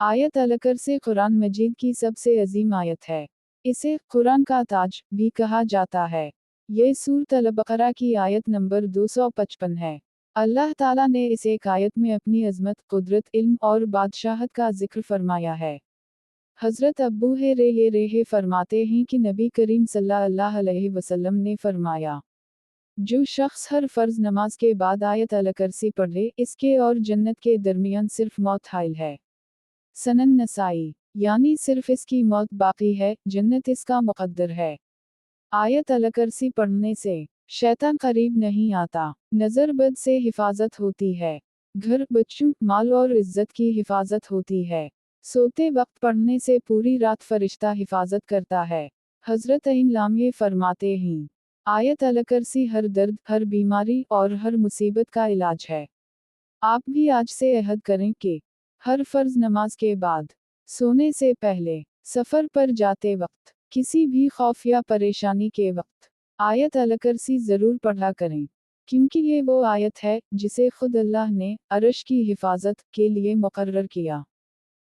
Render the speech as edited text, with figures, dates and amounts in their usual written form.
आयत अल-कुरसी कुरान मजीद की सबसे अजीम आयत है। इसे कुरान का ताज भी कहा जाता है। ये सूरत अल-बकरा की आयत नंबर 255 है। अल्लाह ताला ने इस एक आयत में अपनी अज़मत, कुदरत, इल्म और बादशाहत का जिक्र फरमाया है। हज़रत अबू हुरैरा फरमाते हैं कि नबी करीम सल्लल्लाहु अलैहि वसल्लम ने फरमाया, जो शख्स हर फ़र्ज़ नमाज के बाद आयत अल-कुरसी पढ़े, इसके और जन्नत के दरमियान सिर्फ मौत हाइल है। सनन नसाई, यानी सिर्फ इसकी मौत बाकी है, जन्नत इसका मुक़द्दर है। आयत अल-कुरसी पढ़ने से शैतान करीब नहीं आता, नज़र बद से हिफाजत होती है, घर, बच्चों, माल और इज्जत की हिफाजत होती है। सोते वक्त पढ़ने से पूरी रात फरिश्ता हिफाजत करता है। हज़रत इमाम फरमाते हैं, आयत अल-कुरसी हर दर्द, हर बीमारी और हर मुसीबत का इलाज है। आप भी आज से अहद करें कि हर फर्ज नमाज के बाद, सोने से पहले, सफ़र पर जाते वक्त, किसी भी खौफ या परेशानी के वक्त, आयत अल-कुरसी ज़रूर पढ़ा करें, क्योंकि ये वो आयत है जिसे खुद अल्लाह ने अर्श की हिफाजत के लिए मुकर्रर किया।